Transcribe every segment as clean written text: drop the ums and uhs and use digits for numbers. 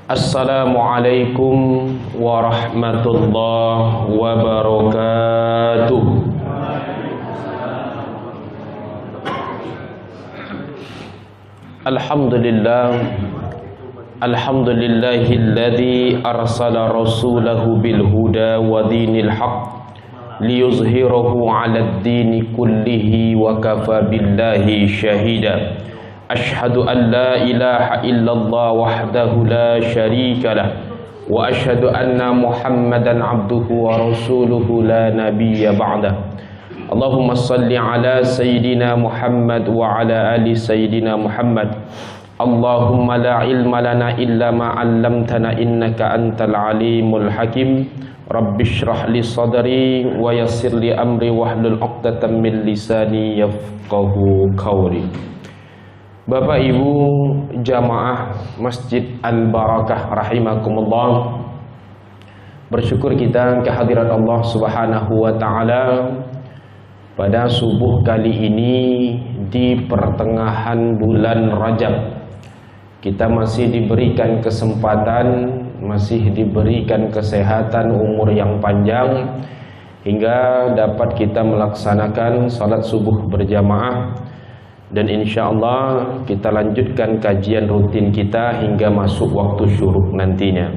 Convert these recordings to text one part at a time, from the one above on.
Assalamualaikum warahmatullahi wabarakatuh. Alhamdulillahilladzi arsala rasulahu bil huda wa dinil haqq liyuzhirahu 'alad dini kullihi wa kafa billahi syahida. Ashhadu an la ilaha illallah wahdahu la syarika lah wa ashhadu anna Muhammadan abduhu wa rasuluhu la nabiyya ba'dah. Allahumma salli ala sayyidina Muhammad wa ala ali sayyidina Muhammad. Allahumma la ilma lana illa ma 'allamtana innaka antal alimul hakim. Rabbi shrah li sadri wa yassir li amri wahlul 'uqdatam min lisani yafqahu qawli. Bapak Ibu jamaah Masjid Al-Barakah rahimakumullah, bersyukur kita kehadirat Allah Subhanahu wa taala pada subuh kali ini di pertengahan bulan Rajab. Kita masih diberikan kesempatan, masih diberikan kesehatan, umur yang panjang hingga dapat kita melaksanakan salat subuh berjamaah. Dan insya Allah kita lanjutkan kajian rutin kita hingga masuk waktu syuruk nantinya.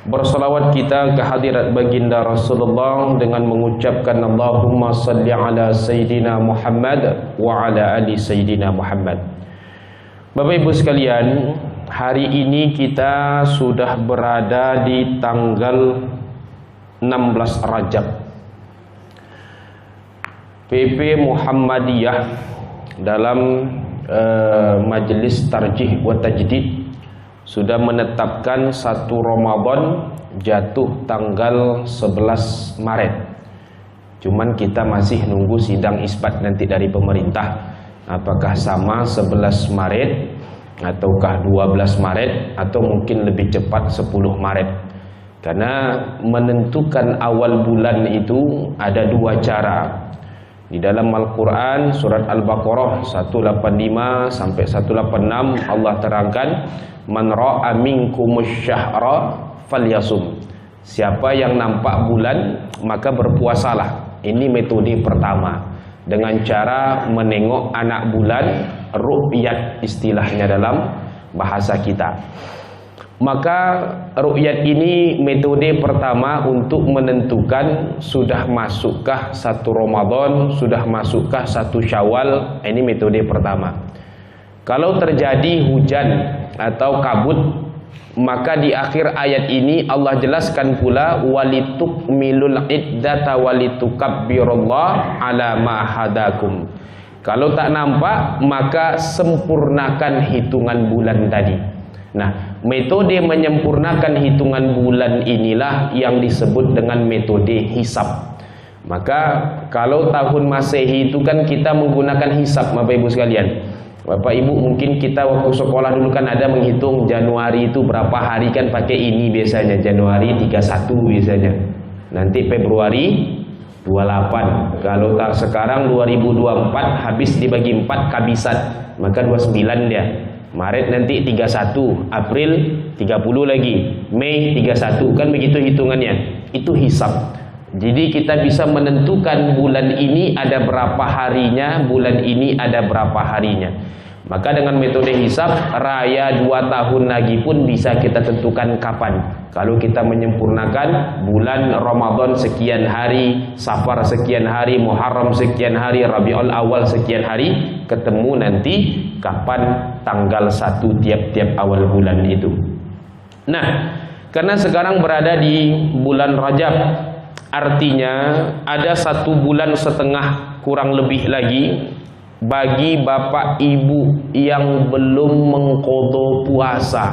Bersalawat kita ke hadirat baginda Rasulullah dengan mengucapkan Allahumma salli ala Sayyidina Muhammad wa ala ali Sayyidina Muhammad. Bapak Ibu sekalian, hari ini kita sudah berada di tanggal 16 Rajab. PP Muhammadiyah dalam Majelis Tarjih wa Tajdid sudah menetapkan 1 Ramadan jatuh tanggal 11 Maret. Cuman kita masih nunggu sidang isbat nanti dari pemerintah, apakah sama 11 Maret ataukah 12 Maret atau mungkin lebih cepat 10 Maret. Karena menentukan awal bulan itu ada 2 cara. Di dalam Al-Quran surat Al-Baqarah 185 sampai 186 Allah terangkan, man ra'a minkumus syahra falyasum. Siapa yang nampak bulan maka berpuasalah. Ini metode pertama, dengan cara menengok anak bulan, ru'yat istilahnya dalam bahasa kita. Maka ru'yat ini metode pertama untuk menentukan sudah masukkah 1 Ramadan, sudah masukkah 1 Syawal. Ini metode pertama. Kalau terjadi hujan atau kabut, maka di akhir ayat ini Allah jelaskan pula walitukmilul iddata walitukabbirullaha ala ma hadakum. Kalau tak nampak maka sempurnakan hitungan bulan tadi. Nah, metode menyempurnakan hitungan bulan inilah yang disebut dengan metode hisab. Maka kalau tahun Masehi itu kan kita menggunakan hisab, Bapak Ibu sekalian. Bapak Ibu mungkin kita waktu sekolah dulu kan ada menghitung Januari itu berapa hari, kan pakai ini biasanya, Januari 31 biasanya. Nanti Februari 28. Kalau sekarang 2024 habis dibagi 4 kabisat, maka 29 dia. Maret nanti 31, April 30 lagi, Mei 31, kan begitu hitungannya. Itu hisab. Jadi kita bisa menentukan bulan ini ada berapa harinya, bulan ini ada berapa harinya. Maka dengan metode hisab, raya 2 tahun lagi pun bisa kita tentukan kapan. Kalau kita menyempurnakan bulan Ramadan sekian hari, Safar sekian hari, Muharram sekian hari, Rabiul Awal sekian hari, ketemu nanti kapan tanggal 1 tiap-tiap awal bulan itu. Nah, karena sekarang berada di bulan Rajab, artinya ada 1 bulan setengah kurang lebih lagi bagi bapak ibu yang belum mengqadha puasa.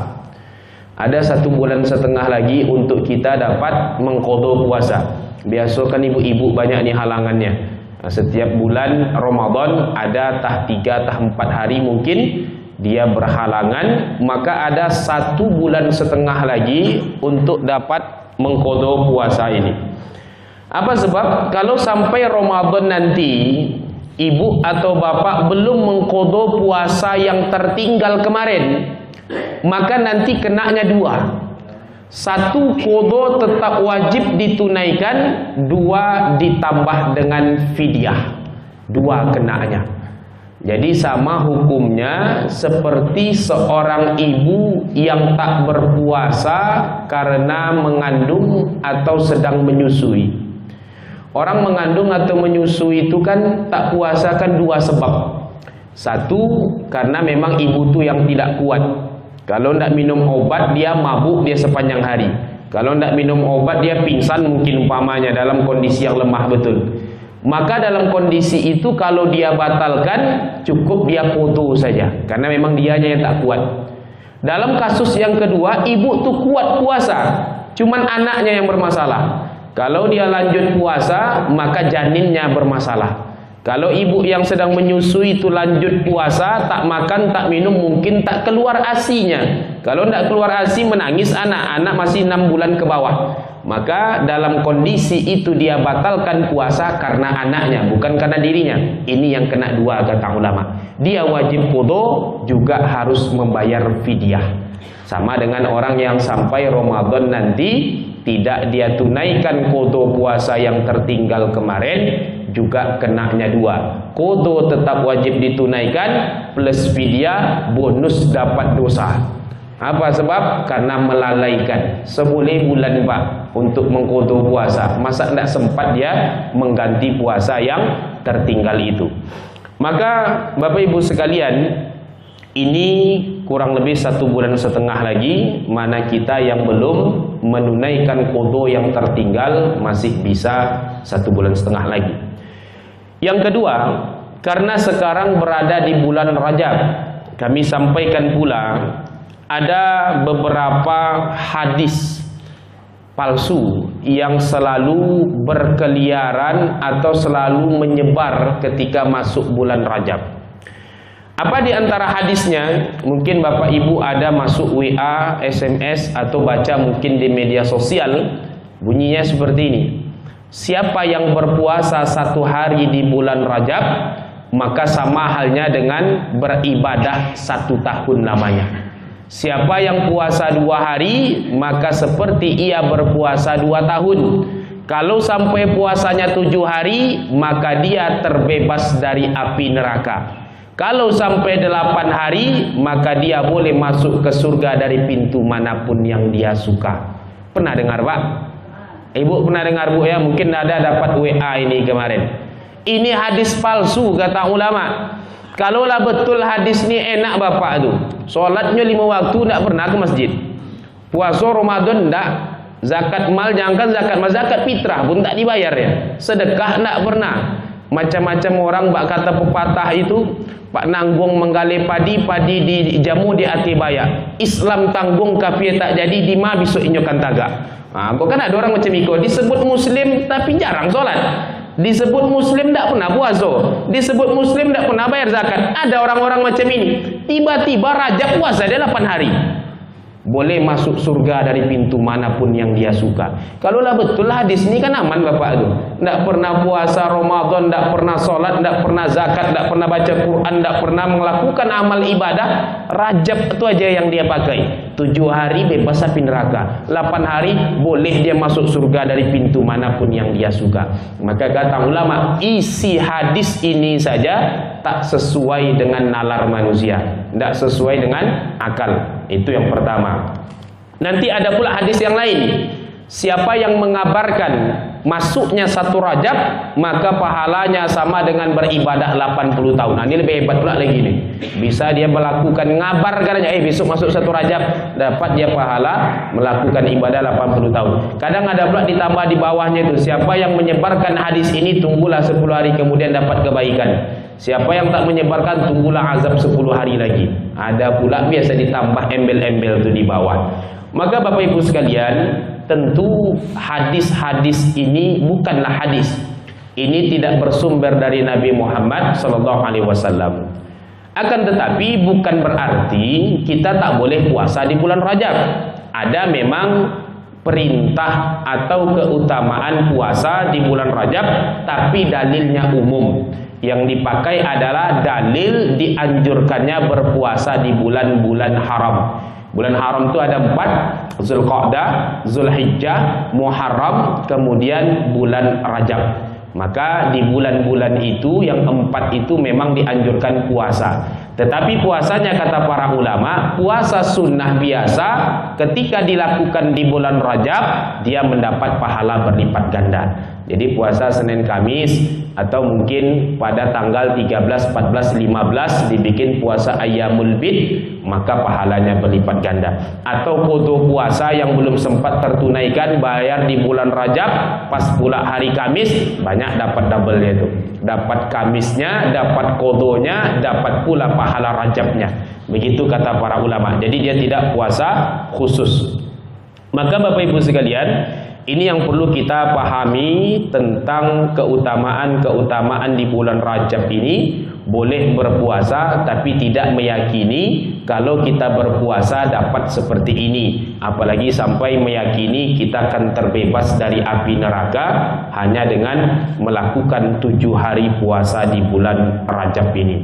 Ada 1 bulan setengah lagi untuk kita dapat mengqadha puasa. Biasa kan ibu-ibu banyak nih halangannya. Setiap bulan Ramadan ada tah 3 tah 4 hari mungkin dia berhalangan, maka ada 1 bulan setengah lagi untuk dapat mengqadha puasa ini. Apa sebab? Kalau sampai Ramadan nanti ibu atau bapak belum mengqadha puasa yang tertinggal kemarin, maka nanti kenanya dua. Satu, qadha tetap wajib ditunaikan, dua ditambah dengan fidyah. Dua kenanya. Jadi sama hukumnya seperti seorang ibu yang tak berpuasa karena mengandung atau sedang menyusui. Orang mengandung atau menyusui itu kan tak puasa kan dua sebab. Satu, karena memang ibu tu yang tidak kuat. Kalau tidak minum obat dia mabuk dia sepanjang hari. Kalau tidak minum obat dia pingsan mungkin umpamanya dalam kondisi yang lemah betul. Maka dalam kondisi itu kalau dia batalkan cukup dia qadha saja karena memang dianya yang tak kuat. Dalam kasus yang kedua, ibu tu kuat puasa, cuman anaknya yang bermasalah. Kalau dia lanjut puasa maka janinnya bermasalah. Kalau ibu yang sedang menyusui itu lanjut puasa, tak makan, tak minum, mungkin tak keluar ASI-nya. Kalau tak keluar ASI menangis anak masih 6 bulan ke bawah. Maka dalam kondisi itu dia batalkan puasa karena anaknya, bukan karena dirinya. Ini yang kena dua kata ulama. Dia wajib qadha juga harus membayar fidyah. Sama dengan orang yang sampai Ramadan nanti tidak dia tunaikan qadha puasa yang tertinggal kemarin, juga kenanya dua. Qadha tetap wajib ditunaikan plus fidyah, bonus dapat dosa. Apa sebab? Karena melalaikan. Seboleh bulan Pak untuk mengqadha puasa, masa tidak sempat dia mengganti puasa yang tertinggal itu. Maka Bapak Ibu sekalian, ini kurang lebih 1,5 bulan lagi, mana kita yang belum menunaikan qadha yang tertinggal masih bisa 1,5 bulan lagi. Yang kedua, karena sekarang berada di bulan Rajab, kami sampaikan pula ada beberapa hadis palsu yang selalu berkeliaran atau selalu menyebar ketika masuk bulan Rajab. Apa di antara hadisnya? Mungkin Bapak Ibu ada masuk WA, SMS atau baca mungkin di media sosial, bunyinya seperti ini. Siapa yang berpuasa 1 hari di bulan Rajab, maka sama halnya dengan beribadah 1 tahun namanya. Siapa yang puasa 2 hari, maka seperti ia berpuasa 2 tahun. Kalau sampai puasanya 7 hari, maka dia terbebas dari api neraka. Kalau sampai 8 hari, maka dia boleh masuk ke surga dari pintu manapun yang dia suka. Pernah dengar Pak? Ibu pernah dengar Bu ya? Mungkin ada dapat WA ini kemarin. Ini hadis palsu kata ulama. Kalaulah betul hadis ini enak Bapak tu, solatnya 5 waktu tidak pernah ke masjid, puasa Ramadan tidak, zakat mal jangankan zakat mal, zakat fitrah pun tak dibayar ya, sedekah tidak pernah. Macam-macam orang bak kata pepatah itu, Pak nanggung menggali padi, padi dijamu di ati baya. Islam tanggung kafir tak jadi di ma besok inyokan tagak. Kok kan ada orang macam itu, disebut muslim tapi jarang solat, disebut muslim tak pernah puasa, disebut muslim tak pernah bayar zakat. Ada orang-orang macam ini, tiba-tiba Rajab puasa dia 8 hari, boleh masuk surga dari pintu manapun yang dia suka. Kalaulah betul hadis ini kan aman Bapak tu, tak pernah puasa Ramadan, tak pernah solat, tak pernah zakat, tak pernah baca Quran, tak pernah melakukan amal ibadah, Rajab itu aja yang dia pakai. 7 hari bebas api neraka, 8 hari boleh dia masuk surga dari pintu manapun yang dia suka. Maka kata ulama, isi hadis ini saja tak sesuai dengan nalar manusia, tak sesuai dengan akal. Itu yang pertama. Nanti ada pula hadis yang lain, siapa yang mengabarkan masuknya 1 Rajab, maka pahalanya sama dengan beribadah 80 tahun. Nah, ini lebih hebat pula lagi nih. Bisa dia melakukan, ngabarkan aja, besok masuk 1 Rajab, dapat dia pahala melakukan ibadah 80 tahun. Kadang ada pula ditambah di bawahnya itu, siapa yang menyebarkan hadis ini, tunggulah 10 hari kemudian dapat kebaikan. Siapa yang tak menyebarkan, tunggulah azab 10 hari lagi. Ada pula biasa ditambah embel-embel itu di bawah. Maka Bapak Ibu sekalian, tentu hadis-hadis ini bukanlah hadis. Ini tidak bersumber dari Nabi Muhammad SAW. Akan tetapi bukan berarti kita tak boleh puasa di bulan Rajab. Ada memang perintah atau keutamaan puasa di bulan Rajab, tapi dalilnya umum. Yang dipakai adalah dalil dianjurkannya berpuasa di bulan-bulan haram. Bulan haram itu ada 4, Zulqa'dah, Zulhijjah, Muharram, kemudian bulan Rajab. Maka di bulan-bulan itu yang 4 itu memang dianjurkan puasa. Tetapi puasanya kata para ulama, puasa sunnah biasa ketika dilakukan di bulan Rajab, dia mendapat pahala berlipat ganda. Jadi puasa Senin Kamis atau mungkin pada tanggal 13, 14, 15 dibikin puasa Ayyamul Bid, maka pahalanya berlipat ganda. Atau qadha puasa yang belum sempat tertunaikan, bayar di bulan Rajab, pas pula hari Kamis, banyak dapat double-nya itu. Dapat Kamisnya, dapat qadhonya, dapat pula pahala Rajabnya. Begitu kata para ulama. Jadi dia tidak puasa khusus. Maka Bapak Ibu sekalian, ini yang perlu kita pahami tentang keutamaan-keutamaan di bulan Rajab ini. Boleh berpuasa tapi tidak meyakini kalau kita berpuasa dapat seperti ini. Apalagi sampai meyakini kita akan terbebas dari api neraka hanya dengan melakukan 7 hari puasa di bulan Rajab ini.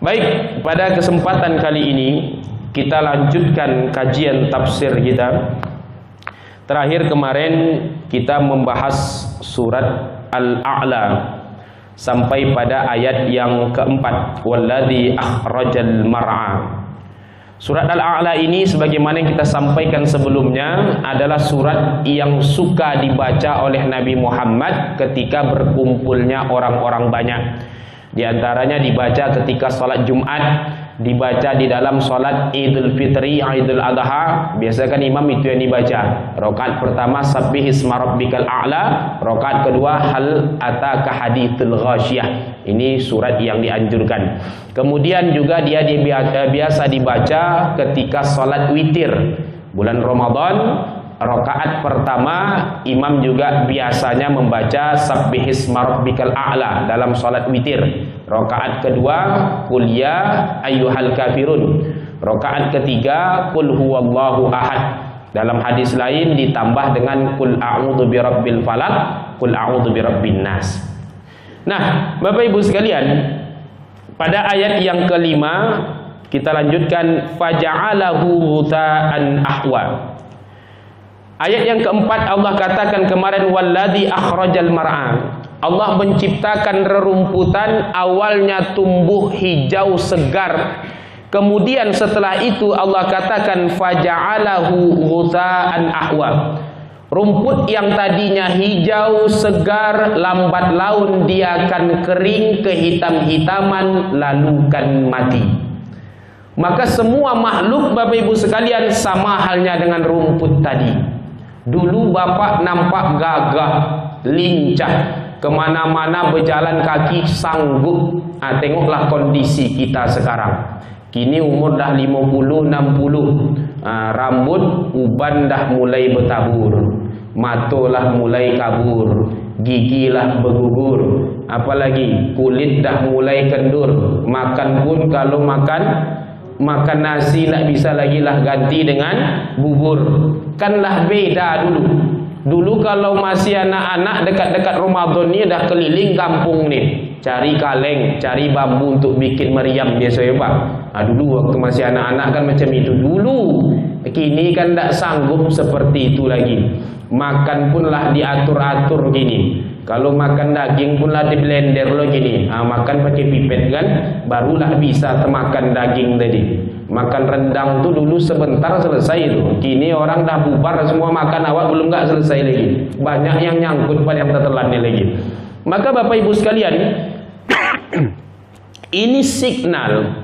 Baik, pada kesempatan kali ini kita lanjutkan kajian tafsir kita. Terakhir kemarin kita membahas surat Al-A'la sampai pada ayat yang keempat, walladzi akhrajal mar'a. Surat Al-A'la ini sebagaimana yang kita sampaikan sebelumnya adalah surat yang suka dibaca oleh Nabi Muhammad ketika berkumpulnya orang-orang banyak. Di antaranya dibaca ketika salat Jumat, dibaca di dalam salat Idul Fitri, Idul Adha. Biasa kan imam itu yang dibaca. Rakaat pertama Sabbihisma rabbikal a'la, rakaat kedua Hal ataka hadithul ghasyiyah. Ini surat yang dianjurkan. Kemudian juga dia biasa dibaca ketika salat witir. Bulan Ramadan, rakaat pertama imam juga biasanya membaca Sabbihisma rabbikal a'la dalam salat witir. Rakaat kedua qul ya ayyuhal kafirun. Rakaat ketiga qul huwallahu ahad. Dalam hadis lain ditambah dengan qul a'udzu birabbil falaq, qul a'udzu birabbin nas. Nah, Bapak Ibu sekalian, pada ayat yang kelima kita lanjutkan faja'alahu ghuta'an ahwa. Ayat yang keempat Allah katakan kemarin walladzi akhrajal mar'a. Allah menciptakan rerumputan, awalnya tumbuh hijau segar. Kemudian setelah itu Allah katakan faja'alahu ghuta'an ahwa. Rumput yang tadinya hijau segar lambat laun dia akan kering kehitam-hitaman lalu kan mati. Maka semua makhluk Bapak Ibu sekalian sama halnya dengan rumput tadi. Dulu Bapak nampak gagah, lincah, kemana-mana berjalan kaki sanggup. Tengoklah kondisi kita sekarang. Kini umur dah 50, 60. Rambut uban dah mulai bertabur. Mata mulai kabur. Gigi bergugur. Apalagi kulit dah mulai kendur. Makan pun kalau makan nasi tak bisa lagi ganti dengan bubur. Kanlah beda dulu. Dulu kalau masih anak-anak dekat-dekat Ramadan ni dah keliling kampung ni, cari kaleng, cari bambu untuk bikin meriam biasa ya Pak. Dulu waktu masih anak-anak kan macam itu dulu. Kini kan tak sanggup seperti itu lagi. Makan punlah diatur-atur gini. Kalau makan daging punlah di blender lo gini. Makan pakai pipet kan, barulah bisa makan daging tadi. Makan rendang tu dulu sebentar selesai itu. Kini orang dah bubar semua makan, awak belum enggak selesai lagi. Banyak yang nyangkut pada yang tertelan lagi. Maka Bapak Ibu sekalian, ini signal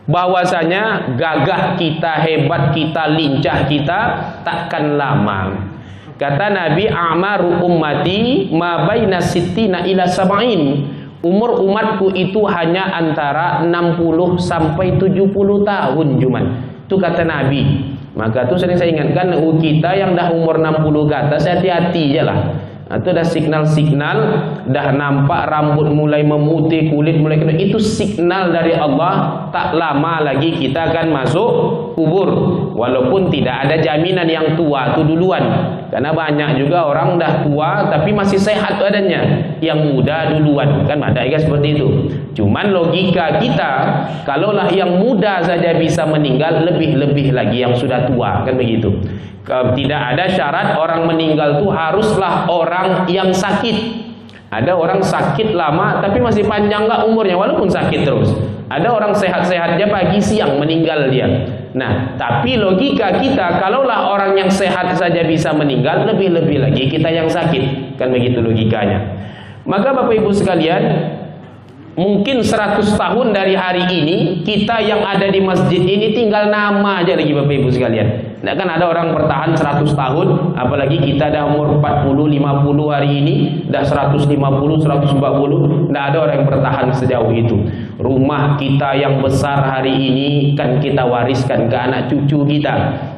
bahwasanya gagah kita, hebat kita, lincah kita takkan lama. Kata Nabi, amaru ummati ma baina sittina ila sab'in. Umur umatku itu hanya antara 60 sampai 70 tahun cuman. Itu kata Nabi. Maka itu sering saya ingatkan kita yang dah umur 60 ke atas, hati-hati je lah. Itu dah signal-signal, dah nampak rambut mulai memutih, kulit mulai kena. Itu signal dari Allah tak lama lagi kita akan masuk kubur. Walaupun tidak ada jaminan yang tua itu duluan. Karena banyak juga orang dah tua tapi masih sehat badannya, yang muda duluan. Kan ada ya seperti itu. Cuman logika kita, kalaulah yang muda saja bisa meninggal, lebih-lebih lagi yang sudah tua, kan begitu. Tidak ada syarat orang meninggal itu haruslah orang yang sakit. Ada orang sakit lama tapi masih panjang nggak umurnya walaupun sakit terus. Ada orang sehat-sehat aja pagi siang meninggal dia. Nah, tapi logika kita, kalaulah orang yang sehat saja bisa meninggal, lebih-lebih lagi kita yang sakit. Kan begitu logikanya. Maka Bapak Ibu sekalian, mungkin 100 tahun dari hari ini, kita yang ada di masjid ini tinggal nama aja lagi Bapak Ibu sekalian. Nah, kan ada orang bertahan 100 tahun, apalagi kita dah umur 40, 50 hari ini, dah 150, 140, tidak ada orang yang bertahan sejauh itu. Rumah kita yang besar hari ini kan kita wariskan ke anak cucu kita.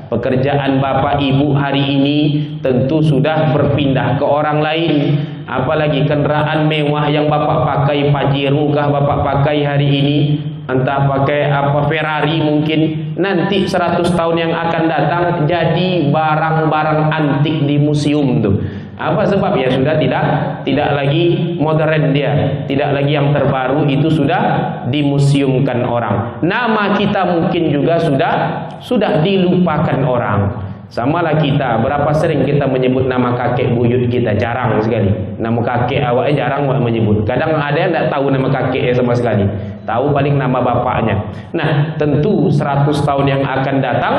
Pekerjaan bapak ibu hari ini tentu sudah berpindah ke orang lain. Apalagi kendaraan mewah yang bapak pakai, Pajero kah bapak pakai hari ini, entah pakai apa Ferrari mungkin, nanti 100 tahun yang akan datang jadi barang-barang antik di museum tuh. Apa sebab? Ya sudah tidak lagi modern dia, tidak lagi yang terbaru, itu sudah dimuseumkan orang. Nama kita mungkin juga sudah dilupakan orang. Samalah kita, berapa sering kita menyebut nama kakek buyut kita, jarang sekali. Nama kakek awaknya jarang menyebut. Kadang ada yang tidak tahu nama kakeknya sama sekali, tahu paling nama bapaknya. Nah, tentu 100 tahun yang akan datang,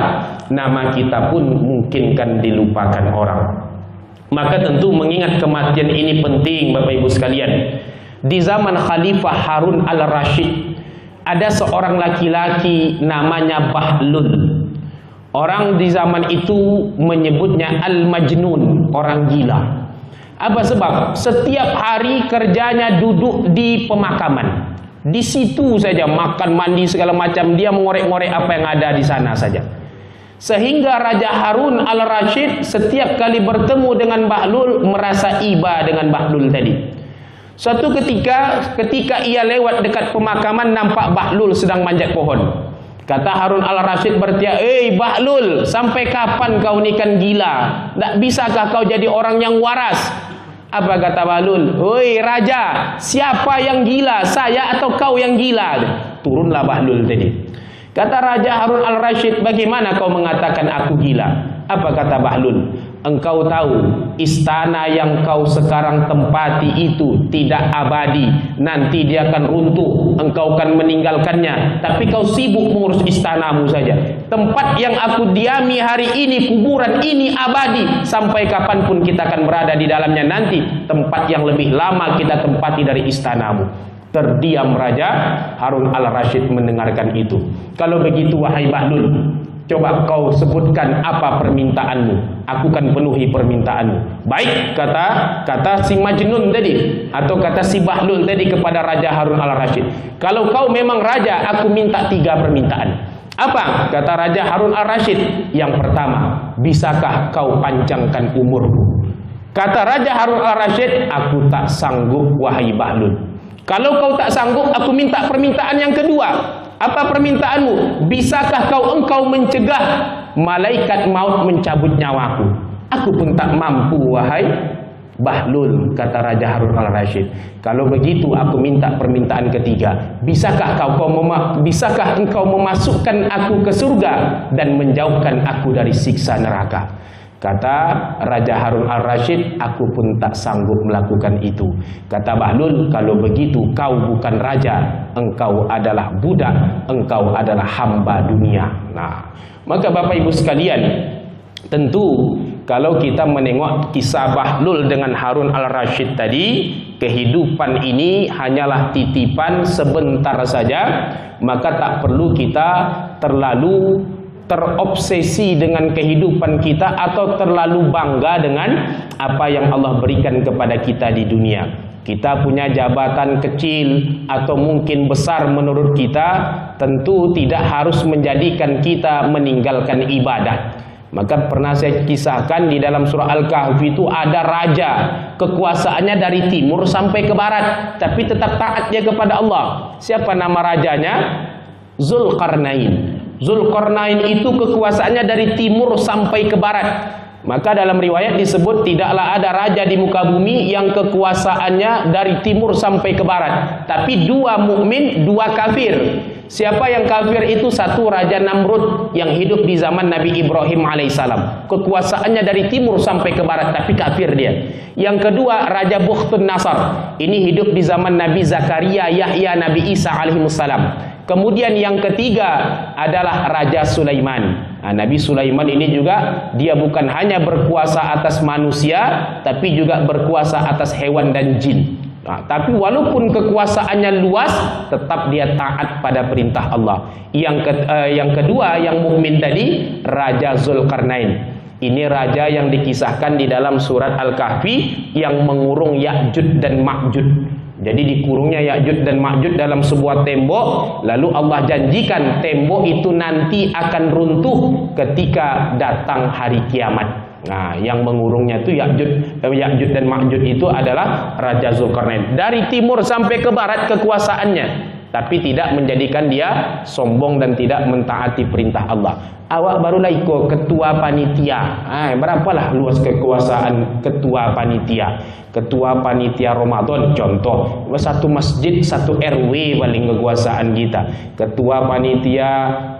nama kita pun mungkin kan dilupakan orang. Maka tentu mengingat kematian ini penting Bapak Ibu sekalian. Di zaman Khalifah Harun al-Rashid, ada seorang laki-laki namanya Bahlul. Orang di zaman itu menyebutnya Al-Majnun, orang gila. Apa sebab? Setiap hari kerjanya duduk di pemakaman. Di situ saja makan, mandi segala macam, dia mengorek-ngorek apa yang ada di sana saja. Sehingga Raja Harun al-Rashid setiap kali bertemu dengan Bahlul merasa iba dengan Bahlul tadi. Suatu ketika ia lewat dekat pemakaman, nampak Bahlul sedang manjat pohon. Kata Harun al-Rashid berteriak, Bahlul, sampai kapan kau ni kan gila? Tak bisakah kau jadi orang yang waras? Apa kata Bahlul? Hoi Raja, siapa yang gila? Saya atau kau yang gila? Turunlah Bahlul tadi. Kata Raja Harun al-Rashid, bagaimana kau mengatakan aku gila? Apa kata Bahlul? Engkau tahu istana yang kau sekarang tempati itu tidak abadi, nanti dia akan runtuh, engkau akan meninggalkannya, tapi kau sibuk mengurus istanamu saja. Tempat yang aku diami hari ini, kuburan ini abadi, sampai kapanpun kita akan berada di dalamnya nanti. Tempat yang lebih lama kita tempati dari istanamu. Terdiam Raja Harun al-Rashid mendengarkan itu. Kalau begitu wahai Bahlul, coba kau sebutkan apa permintaanmu, aku akan penuhi permintaanmu. Baik, kata si Majnun tadi, atau kata si Bahlul tadi kepada Raja Harun al-Rashid, kalau kau memang raja, aku minta 3 permintaan. Apa? Kata Raja Harun al-Rashid, yang pertama, bisakah kau panjangkan umurku? Kata Raja Harun al-Rashid, aku tak sanggup wahai Bahlul. Kalau kau tak sanggup, aku minta permintaan yang kedua. Apa permintaanmu? Bisakah engkau mencegah malaikat maut mencabut nyawaku? Aku pun tak mampu wahai Bahlul, kata Raja Harun al-Rashid. Kalau begitu aku minta permintaan ketiga. Bisakah engkau memasukkan aku ke surga dan menjauhkan aku dari siksa neraka? Kata Raja Harun al-Rashid, aku pun tak sanggup melakukan itu. Kata Bahlul, kalau begitu kau bukan raja, engkau adalah budak, engkau adalah hamba dunia. Nah, maka Bapak Ibu sekalian, tentu kalau kita menengok kisah Bahlul dengan Harun al-Rashid tadi, kehidupan ini hanyalah titipan sebentar saja, maka tak perlu kita terlalu terobsesi dengan kehidupan kita atau terlalu bangga dengan apa yang Allah berikan kepada kita di dunia. Kita punya jabatan kecil atau mungkin besar menurut kita, tentu tidak harus menjadikan kita meninggalkan ibadah. Maka pernah saya kisahkan di dalam surah Al-Kahfi itu ada raja, kekuasaannya dari timur sampai ke barat, tapi tetap taat dia kepada Allah. Siapa nama rajanya? Zulkarnain. Zulkarnain itu kekuasaannya dari timur sampai ke barat. Maka dalam riwayat disebut tidaklah ada raja di muka bumi yang kekuasaannya dari timur sampai ke barat. Tapi dua mukmin, dua kafir. Siapa yang kafir itu? Satu, Raja Namrud yang hidup di zaman Nabi Ibrahim alaihissalam. Kekuasaannya dari timur sampai ke barat, tapi kafir dia. Yang kedua, Raja Bukhtun Nasar. Ini hidup di zaman Nabi Zakaria, Yahya, Nabi Isa alaihissalam. Kemudian yang ketiga adalah Raja Sulaiman. Nah, Nabi Sulaiman ini juga dia bukan hanya berkuasa atas manusia, tapi juga berkuasa atas hewan dan jin. Nah, tapi walaupun kekuasaannya luas, tetap dia taat pada perintah Allah. Yang kedua, yang mukmin tadi, Raja Zulkarnain. Ini raja yang dikisahkan di dalam surat Al-Kahfi yang mengurung Ya'jud dan Ma'jud. Jadi dikurungnya Ya'jud dan Ma'jud dalam sebuah tembok, lalu Allah janjikan tembok itu nanti akan runtuh ketika datang hari kiamat. Nah, yang mengurungnya itu Ya'jud dan Ma'jud itu adalah Raja Zulkarnain. Dari timur sampai ke barat kekuasaannya, tapi tidak menjadikan dia sombong dan tidak mentaati perintah Allah. Awak barulah ikut ketua panitia. Berapalah luas kekuasaan ketua panitia? Ketua panitia Ramadan contoh, satu masjid, satu RW paling kekuasaan kita. Ketua panitia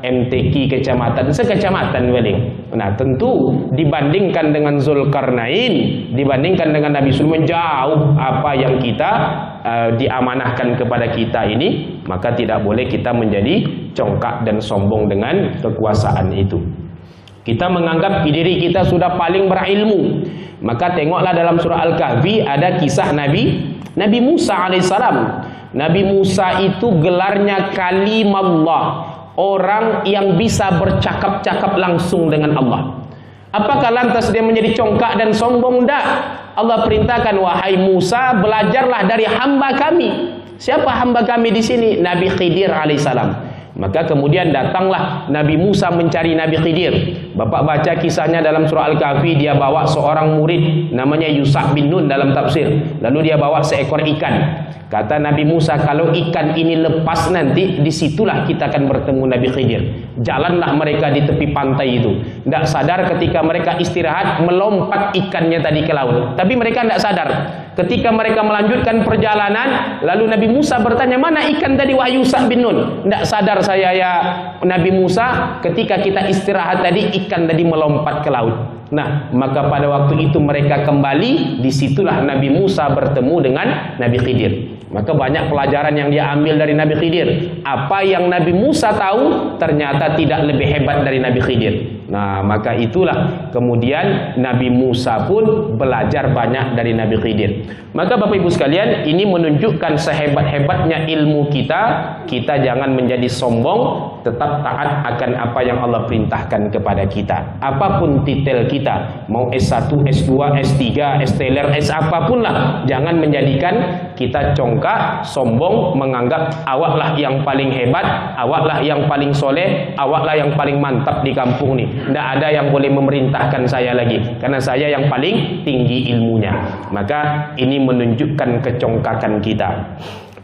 MTQ kecamatan, sekecamatan paling. Nah, tentu dibandingkan dengan Zulkarnain, dibandingkan dengan Nabi Sulaiman, jauh apa yang kita diamanahkan kepada kita ini, maka tidak boleh kita menjadi congkak dan sombong dengan kekuasaan itu. Kita menganggap diri kita sudah paling berilmu. Maka tengoklah dalam surah Al-Kahfi ada kisah Nabi Musa alaihissalam. Nabi Musa itu gelarnya Kalimullah, orang yang bisa bercakap-cakap langsung dengan Allah. Apakah lantas dia menjadi congkak dan sombong? Tidak. Allah perintahkan, wahai Musa, belajarlah dari hamba kami. Siapa hamba kami di sini? Nabi Khidir alaihissalam. Maka kemudian datanglah Nabi Musa mencari Nabi Khidir. Bapak baca kisahnya dalam surah Al-Kahfi, dia bawa seorang murid namanya Yusha bin Nun dalam tafsir. Lalu dia bawa seekor ikan. Kata Nabi Musa, kalau ikan ini lepas nanti, disitulah kita akan bertemu Nabi Khidir. Jalanlah mereka di tepi pantai itu. Tidak sadar ketika mereka istirahat, melompat ikannya tadi ke laut. Tapi mereka tidak sadar. Ketika mereka melanjutkan perjalanan, lalu Nabi Musa bertanya, mana ikan tadi wahai Yusha bin Nun? Tidak sadar saya ya Nabi Musa, ketika kita istirahat tadi, ikan tadi melompat ke laut. Nah, maka pada waktu itu mereka kembali, disitulah Nabi Musa bertemu dengan Nabi Khidir. Maka banyak pelajaran yang dia ambil dari Nabi Khidir. Apa yang Nabi Musa tahu ternyata tidak lebih hebat dari Nabi Khidir. Nah, maka itulah kemudian Nabi Musa pun belajar banyak dari Nabi Khidir. Maka Bapak Ibu sekalian, ini menunjukkan sehebat-hebatnya ilmu kita, kita jangan menjadi sombong, tetap taat akan apa yang Allah perintahkan kepada kita. Apapun titel kita, mau S1, S2, S3, S-Teler, S apapun lah, jangan menjadikan kita congkak, sombong, menganggap awaklah yang paling hebat, awaklah yang paling soleh, awaklah yang paling mantap di kampung nih. Tidak ada yang boleh memerintahkan saya lagi, karena saya yang paling tinggi ilmunya. Maka ini menunjukkan kecongkakan kita.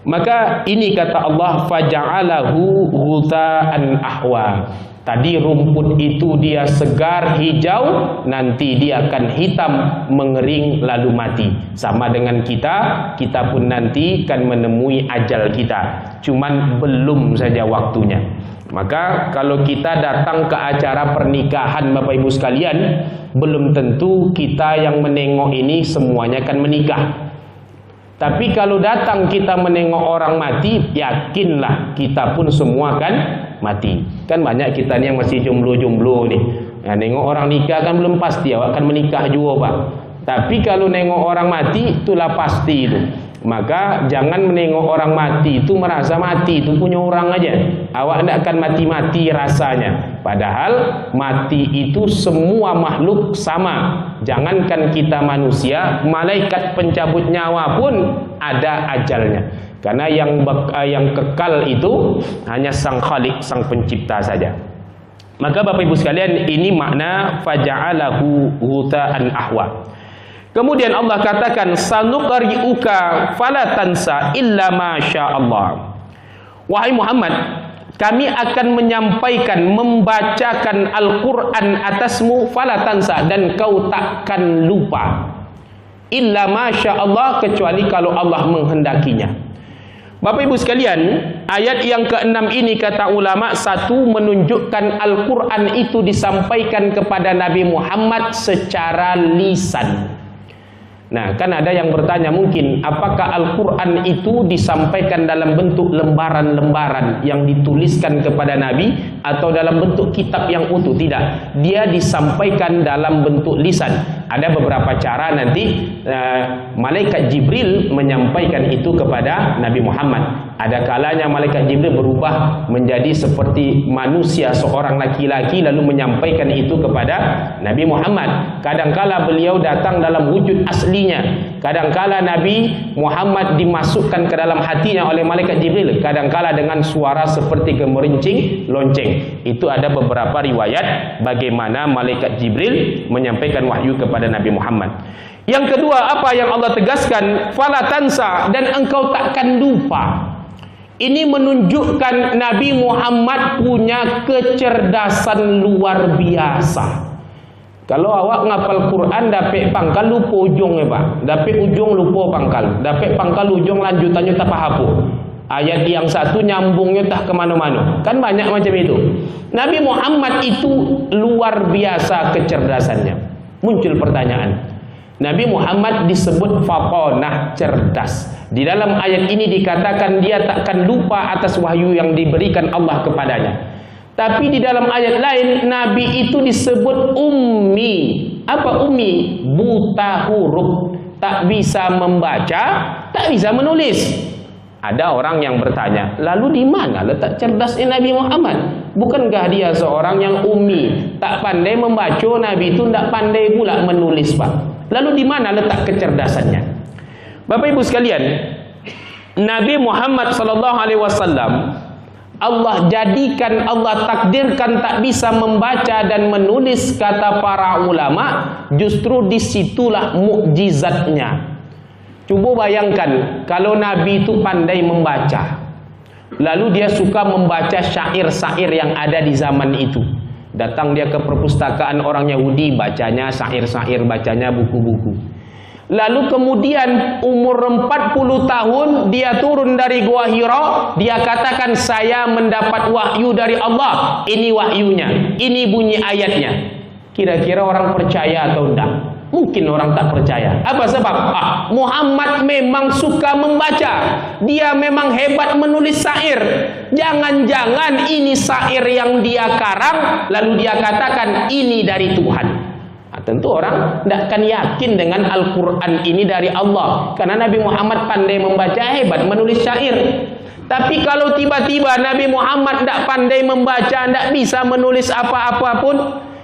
Maka ini kata Allah, faja'alahu ghuta'an ahwa. Tadi rumput itu dia segar hijau, nanti dia akan hitam mengering lalu mati. Sama dengan kita pun nanti akan menemui ajal kita. Cuman belum saja waktunya. Maka kalau kita datang ke acara pernikahan Bapak Ibu sekalian, belum tentu kita yang menengok ini semuanya akan menikah. Tapi kalau datang kita menengok orang mati, yakinlah kita pun semua akan mati. Kan banyak kita nih yang masih jomblo-jomblo nih. Nah, nengok orang nikah kan belum pasti awak akan menikah juga, Pak. Tapi kalau nengok orang mati, itulah pasti itu. Maka jangan menengok orang mati itu merasa mati itu punya orang aja. Awak tidak akan mati-mati rasanya. Padahal mati itu semua makhluk sama. Jangankan kita manusia, malaikat pencabut nyawa pun ada ajalnya. Karena yang kekal itu hanya Sang Khalik, Sang Pencipta saja. Maka Bapak Ibu sekalian, ini makna faja'alahu ghuta'an ahwa. Kemudian Allah katakan, sanuqri'uka fala tansa illa ma syaa Allah. Wahai Muhammad, kami akan menyampaikan, membacakan Al-Quran atasmu, fala tansa, dan kau takkan lupa. Illa masya Allah, kecuali kalau Allah menghendakinya. Bapak Ibu sekalian, ayat yang ke-6 ini kata ulama, satu, menunjukkan Al-Quran itu disampaikan kepada Nabi Muhammad secara lisan. Nah, kan ada yang bertanya mungkin, apakah Al-Quran itu disampaikan dalam bentuk lembaran-lembaran yang dituliskan kepada Nabi atau dalam bentuk kitab yang utuh? Tidak, dia disampaikan dalam bentuk lisan. Ada beberapa cara nanti malaikat Jibril menyampaikan itu kepada Nabi Muhammad. Ada kalanya malaikat Jibril berubah menjadi seperti manusia, seorang laki-laki, lalu menyampaikan itu kepada Nabi Muhammad. Kadangkala beliau datang dalam wujud aslinya. Kadangkala Nabi Muhammad dimasukkan ke dalam hatinya oleh malaikat Jibril. Kadangkala dengan suara seperti gemerincing lonceng. Itu ada beberapa riwayat bagaimana malaikat Jibril menyampaikan wahyu kepada Nabi Muhammad. Yang kedua, apa yang Allah tegaskan, fala tansa, dan engkau takkan lupa. Ini menunjukkan Nabi Muhammad punya kecerdasan luar biasa. Kalau awak ngapal Quran dapat pangkal lupa ujungnya, Pak. Dapat ujung lupa pangkal. Dapat pangkal ujung lanjutannya tak hafal. Ayat yang satu nyambungnya tak kemana-mana. Kan banyak macam itu. Nabi Muhammad itu luar biasa kecerdasannya. Muncul pertanyaan. Nabi Muhammad disebut fatonah, cerdas. Di dalam ayat ini dikatakan dia takkan lupa atas wahyu yang diberikan Allah kepadanya. Tapi di dalam ayat lain Nabi itu disebut ummi. Apa ummi? Buta huruf, tak bisa membaca, tak bisa menulis. Ada orang yang bertanya, lalu di mana letak cerdasnya Nabi Muhammad? Bukankah dia seorang yang ummi, tak pandai membaca? Nabi itu tak pandai pula menulis, Pak. Lalu di mana letak kecerdasannya? Bapak Ibu sekalian, Nabi Muhammad SAW Allah jadikan, Allah takdirkan tak bisa membaca dan menulis, kata para ulama. Justru disitulah mukjizatnya. Coba bayangkan kalau Nabi itu pandai membaca, lalu dia suka membaca syair-syair yang ada di zaman itu. Datang dia ke perpustakaan orang Yahudi, bacanya syair-syair, bacanya buku-buku. Lalu kemudian umur 40 tahun dia turun dari Gua Hira, dia katakan saya mendapat wahyu dari Allah. Ini wahyunya, ini bunyi ayatnya. Kira-kira orang percaya atau enggak? Mungkin orang tak percaya. Apa sebab? Muhammad memang suka membaca. Dia memang hebat menulis syair. Jangan-jangan ini syair yang dia karang, lalu dia katakan ini dari Tuhan. Tentu orang tidak akan yakin dengan Al-Quran ini dari Allah. Karena Nabi Muhammad pandai membaca, hebat menulis syair. Tapi kalau tiba-tiba Nabi Muhammad tidak pandai membaca, tidak bisa menulis apa-apa pun,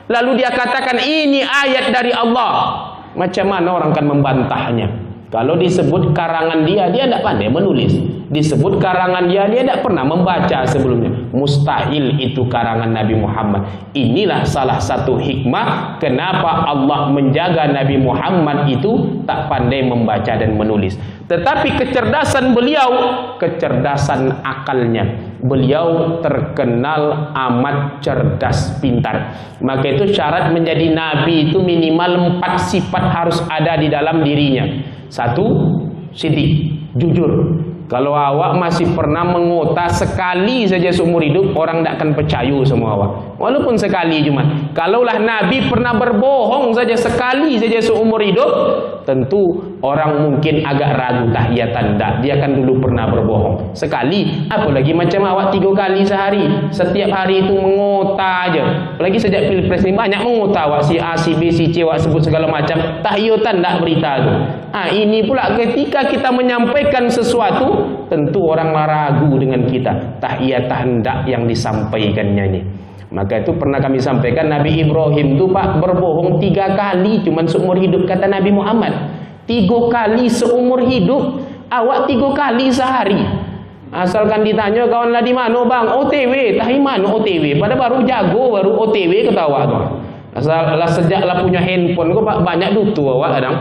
lalu dia katakan ini ayat dari Allah, macam mana orang akan membantahnya? Kalau disebut karangan dia tidak pandai menulis. Disebut karangan dia tidak pernah membaca sebelumnya. Mustahil itu karangan Nabi Muhammad. Inilah salah satu hikmah kenapa Allah menjaga Nabi Muhammad itu tak pandai membaca dan menulis. Tetapi kecerdasan beliau, kecerdasan akalnya, beliau terkenal amat cerdas, pintar. Maka itu syarat menjadi nabi itu minimal 4 sifat harus ada di dalam dirinya. 1, sidik, jujur. Kalau awak masih pernah mengota sekali saja seumur hidup, orang tidak akan percaya sama awak. Walaupun sekali cuma. Kalaulah Nabi pernah berbohong saja sekali saja seumur hidup, tentu orang mungkin agak ragu tahiyatan. Tak, dia kan dulu pernah berbohong sekali. Apalagi macam awak 3 kali sehari, setiap hari itu mengota aja. Apalagi sejak pilpres ini banyak mengota awak, si A, si B, si C, awak sebut segala macam. Tahiyatan tak berita tu. Ini pula ketika kita menyampaikan sesuatu, tentu orang ragu dengan kita. Tahiyatan tak yang disampaikannya ini. Maka itu pernah kami sampaikan, Nabi Ibrahim itu Pak berbohong 3 kali cuman seumur hidup, kata Nabi Muhammad. 3 kali seumur hidup. Awak 3 kali sehari. Asalkan ditanya kawan lah di mana bang? OTW. Tahi mana OTW? Pada baru jago, baru OTW ketawa tu. Asal lah sejak lah punya handphone kau banyak dutu awak kadang.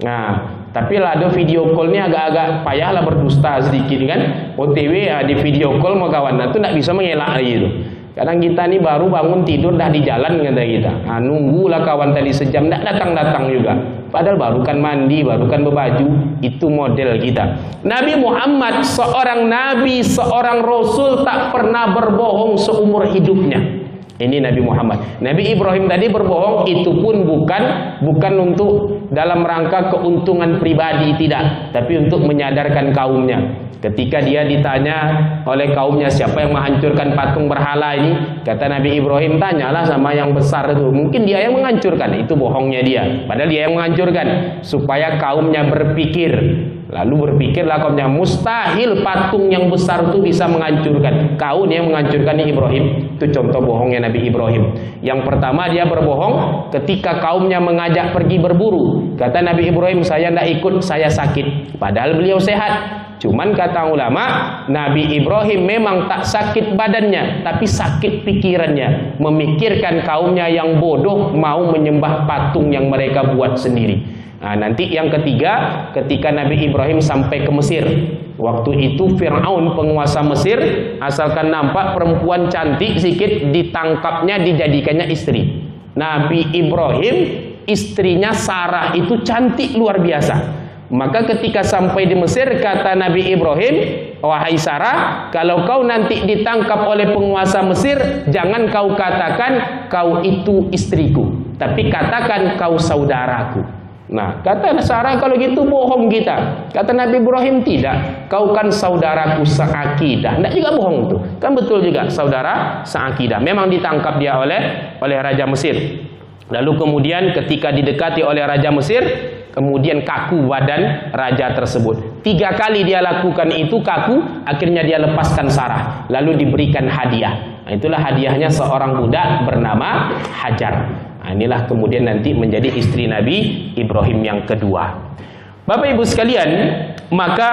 Nah, Tapi lah ada video call-nya agak-agak payah lah, berdusta sedikit kan. OTW di video call mau kawan, itu tidak bisa mengelak lagi itu. Kadang kita nih baru bangun tidur dah di jalan kata kita. Nunggulah kawan tadi sejam, tidak datang-datang juga. Padahal baru kan mandi, baru kan berbaju. Itu model kita. Nabi Muhammad seorang nabi, seorang rasul, tak pernah berbohong seumur hidupnya. Ini Nabi Muhammad. Nabi Ibrahim tadi berbohong, itu pun bukan untuk dalam rangka keuntungan pribadi, tidak, tapi untuk menyadarkan kaumnya. Ketika dia ditanya oleh kaumnya, siapa yang menghancurkan patung berhala ini? Kata Nabi Ibrahim, tanyalah sama yang besar itu. Mungkin dia yang menghancurkan. Itu bohongnya dia. Padahal dia yang menghancurkan. Supaya kaumnya berpikir. Lalu berpikirlah kaumnya, mustahil patung yang besar itu bisa menghancurkan. Kau yang menghancurkan Ibrahim. Itu contoh bohongnya Nabi Ibrahim. Yang pertama, dia berbohong ketika kaumnya mengajak pergi berburu. Kata Nabi Ibrahim, saya tidak ikut, saya sakit. Padahal beliau sehat. Cuman kata ulama, Nabi Ibrahim memang tak sakit badannya, tapi sakit pikirannya. Memikirkan kaumnya yang bodoh mau menyembah patung yang mereka buat sendiri. Nanti yang ketiga, ketika Nabi Ibrahim sampai ke Mesir. Waktu itu Fir'aun penguasa Mesir, asalkan nampak perempuan cantik sedikit, ditangkapnya, dijadikannya istri. Nabi Ibrahim, istrinya Sarah itu cantik luar biasa. Maka ketika sampai di Mesir, kata Nabi Ibrahim, wahai Sarah, kalau kau nanti ditangkap oleh penguasa Mesir, jangan kau katakan kau itu istriku, tapi katakan kau saudaraku. Nah, kata Sarah, kalau gitu bohong kita. Kata Nabi Ibrahim, tidak, kau kan saudaraku seakidah. Tidak juga bohong itu, kan betul juga saudara seakidah. Memang ditangkap dia oleh Raja Mesir. Lalu kemudian ketika didekati oleh Raja Mesir, kemudian kaku badan raja tersebut. 3 kali dia lakukan itu kaku, akhirnya dia lepaskan Sarah, lalu diberikan hadiah. Itulah hadiahnya seorang budak bernama Hajar. Inilah kemudian nanti menjadi istri Nabi Ibrahim yang kedua. Bapak Ibu sekalian, maka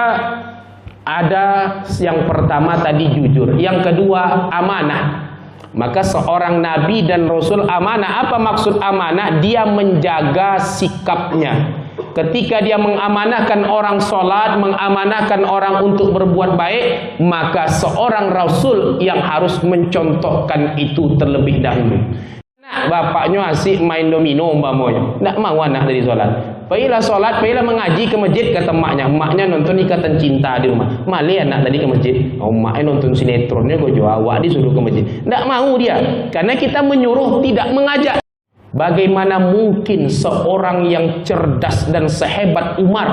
ada yang pertama tadi jujur, yang kedua amanah. Maka seorang nabi dan rasul amanah. Apa maksud amanah? Dia menjaga sikapnya. Ketika dia mengamanahkan orang sholat, mengamanahkan orang untuk berbuat baik, maka seorang rasul yang harus mencontohkan itu terlebih dahulu. Nah, bapaknya asik main domino umpamanya, tidak mau anak dari sholat. Pergilah sholat, pergilah mengaji ke masjid, kata maknya. Maknya nonton Ikatan Cinta di rumah. Malih anak tadi ke masjid. Maknya nonton sinetronnya, kok jauh awak disuruh ke masjid. Tidak mau dia, karena kita menyuruh, tidak mengajak. Bagaimana mungkin seorang yang cerdas dan sehebat Umar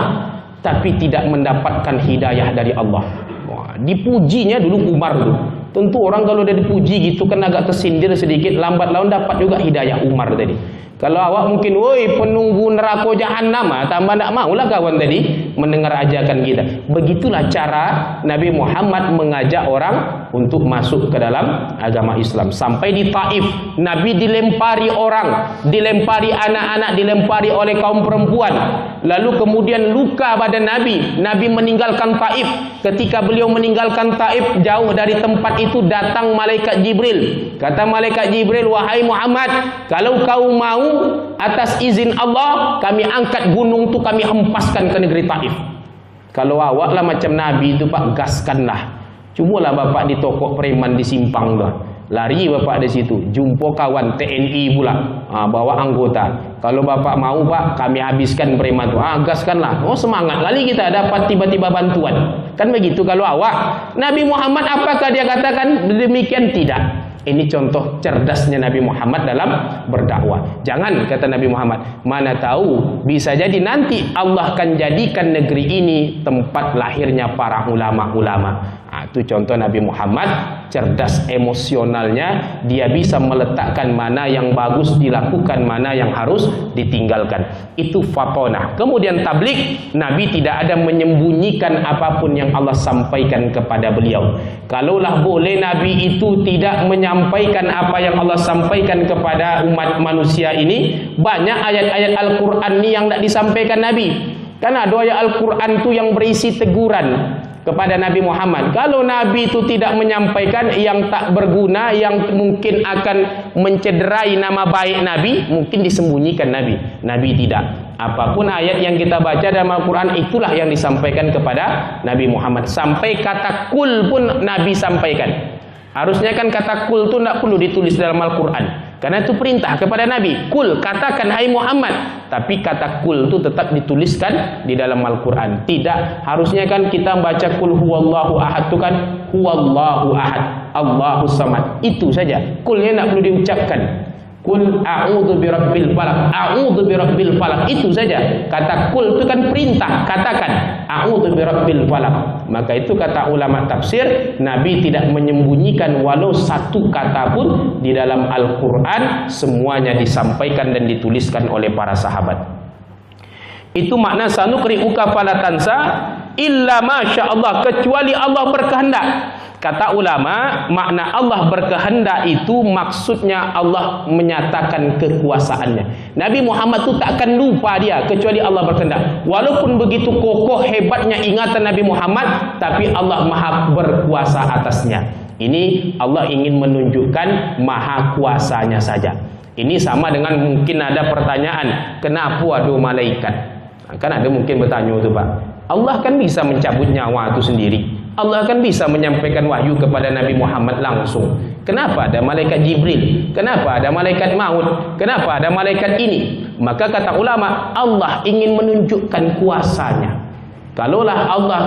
tapi tidak mendapatkan hidayah dari Allah? Wah, dipujinya dulu Umar itu. Tentu orang kalau udah dipuji gitu kan agak tersindir sedikit, lambat laun dapat juga hidayah Umar tadi. Kalau awak mungkin, woi penunggu neraka jahanam, tambah tak maulah kawan tadi mendengar ajakan kita. Begitulah cara Nabi Muhammad mengajak orang untuk masuk ke dalam agama Islam. Sampai di Taif, Nabi dilempari orang, dilempari anak-anak, dilempari oleh kaum perempuan. Lalu kemudian luka badan Nabi. Nabi meninggalkan Taif. Ketika beliau meninggalkan Taif, jauh dari tempat itu datang malaikat Jibril. Kata malaikat Jibril, wahai Muhammad, kalau kau mau, atas izin Allah, kami angkat gunung tu, kami hempaskan ke negeri Taif. Kalau awak lah macam Nabi itu pak, gaskanlah. Cubalah bapak di toko preman di simpang tu, lari bapak di situ, jumpa kawan TNI pula, bawa anggota. Kalau bapak mau pak, kami habiskan preman tu, gaskanlah. Oh semangat lagi kita dapat tiba-tiba bantuan. Kan begitu kalau awak. Nabi Muhammad apakah dia katakan demikian? Tidak. Ini contoh cerdasnya Nabi Muhammad dalam berdakwah. Jangan, kata Nabi Muhammad, mana tahu bisa jadi nanti Allah akan jadikan negeri ini tempat lahirnya para ulama-ulama. Itu contoh Nabi Muhammad, cerdas emosionalnya, dia bisa meletakkan mana yang bagus dilakukan, mana yang harus ditinggalkan. Itu fatonah. Kemudian tabligh, Nabi tidak ada menyembunyikan apapun yang Allah sampaikan kepada beliau. Kalaulah boleh Nabi itu tidak menyampaikan apa yang Allah sampaikan kepada umat manusia ini, banyak ayat-ayat Al-Quran ini yang tidak disampaikan Nabi. Karena ada ayat Al-Quran itu yang berisi teguran kepada Nabi Muhammad. Kalau Nabi itu tidak menyampaikan yang tak berguna, yang mungkin akan mencederai nama baik Nabi, mungkin disembunyikan Nabi. Nabi tidak. Apapun ayat yang kita baca dalam Al-Quran, itulah yang disampaikan kepada Nabi Muhammad. Sampai kata kul pun Nabi sampaikan. Harusnya kan kata kul itu tidak perlu ditulis dalam Al-Quran, karena itu perintah kepada Nabi. Kul, katakan hai Muhammad. Tapi kata kul itu tetap dituliskan di dalam Al-Quran. Tidak, harusnya kan kita baca kul huwallahu ahad itu kan huwallahu ahad, Allahus samad. Itu saja. Kulnya tidak perlu diucapkan. Kul a'udzu birabbil falaq, a'udzu birabbil falaq, itu saja. Kata kul itu kan perintah, katakan a'udzu birabbil falaq. Maka itu kata ulama tafsir, Nabi tidak menyembunyikan walau satu kata pun di dalam Al-Qur'an, semuanya disampaikan dan dituliskan oleh para sahabat. Itu makna sanuqri'uka fala tansa illa masya Allah, kecuali Allah berkehendak. Kata ulama, makna Allah berkehendak itu maksudnya Allah menyatakan kekuasaannya. Nabi Muhammad itu tak akan lupa dia kecuali Allah berkehendak. Walaupun begitu kokoh hebatnya ingatan Nabi Muhammad, tapi Allah maha berkuasa atasnya. Ini Allah ingin menunjukkan maha kuasanya saja. Ini sama dengan mungkin ada pertanyaan, kenapa ada malaikat? Kan ada mungkin bertanya itu, Pak. Allah kan bisa mencabut nyawa itu sendiri. Allah kan bisa menyampaikan wahyu kepada Nabi Muhammad langsung. Kenapa ada malaikat Jibril? Kenapa ada malaikat maut? Kenapa ada malaikat ini? Maka kata ulama, Allah ingin menunjukkan kuasanya. Kalaulah Allah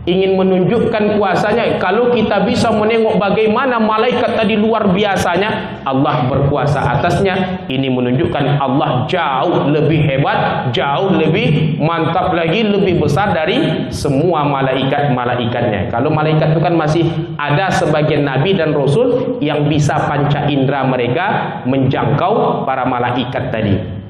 ingin menunjukkan kuasanya, kalau kita bisa menengok bagaimana malaikat tadi luar biasanya, Allah berkuasa atasnya. Ini menunjukkan Allah jauh lebih hebat, jauh lebih mantap lagi, lebih besar dari semua malaikat-malaikatnya. Kalau malaikat itu kan masih ada sebagian nabi dan rasul yang bisa panca indera mereka menjangkau para malaikat tadi.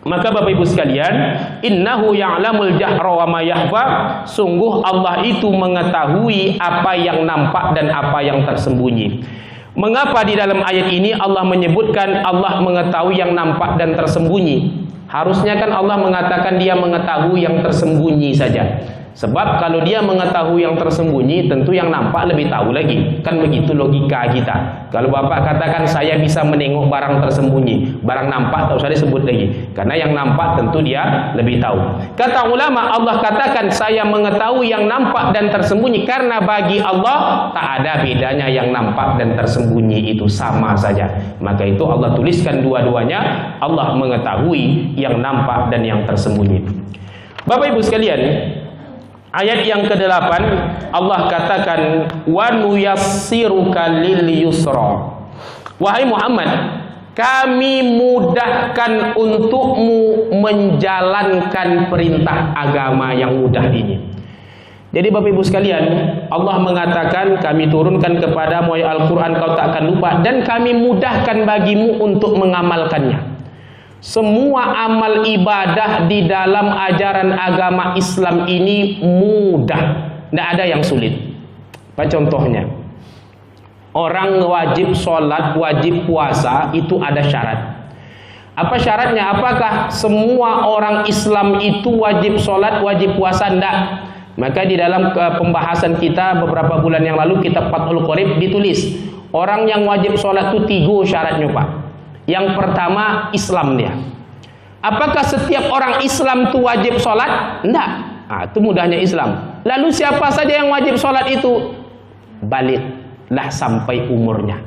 Maka Bapak Ibu sekalian, innahu ya'lamul jahra wa ma yakhfa, sungguh Allah itu mengetahui apa yang nampak dan apa yang tersembunyi. Mengapa di dalam ayat ini Allah menyebutkan Allah mengetahui yang nampak dan tersembunyi? Harusnya kan Allah mengatakan dia mengetahui yang tersembunyi saja. Sebab kalau dia mengetahui yang tersembunyi, tentu yang nampak lebih tahu lagi. Kan begitu logika kita. Kalau Bapak katakan saya bisa menengok barang tersembunyi, barang nampak tak usah disebut lagi. Karena yang nampak tentu dia lebih tahu. Kata ulama, Allah katakan saya mengetahui yang nampak dan tersembunyi, karena bagi Allah tak ada bedanya yang nampak dan tersembunyi, itu sama saja. Maka itu Allah tuliskan dua-duanya, Allah mengetahui yang nampak dan yang tersembunyi. Bapak Ibu sekalian, ayat yang ke-8 Allah katakan wa nuyassiruka lil yusra. Wahai Muhammad, kami mudahkan untukmu menjalankan perintah agama yang mudah ini. Jadi Bapak Ibu sekalian, Allah mengatakan kami turunkan kepadamu Al-Quran, kau tak akan lupa, dan kami mudahkan bagimu untuk mengamalkannya. Semua amal ibadah di dalam ajaran agama Islam ini mudah, tidak ada yang sulit. Apa contohnya? Orang wajib sholat, wajib puasa, itu ada syarat. Apa syaratnya? Apakah semua orang Islam itu wajib sholat, wajib puasa? Tidak. Maka di dalam pembahasan kita beberapa bulan yang lalu, kitab Fathul Qorib ditulis, orang yang wajib sholat itu 3 syaratnya, Pak. Yang pertama, Islam dia. Apakah setiap orang Islam itu wajib sholat? Tidak. Itu mudahnya Islam. Lalu siapa saja yang wajib sholat itu? Baliklah sampai umurnya.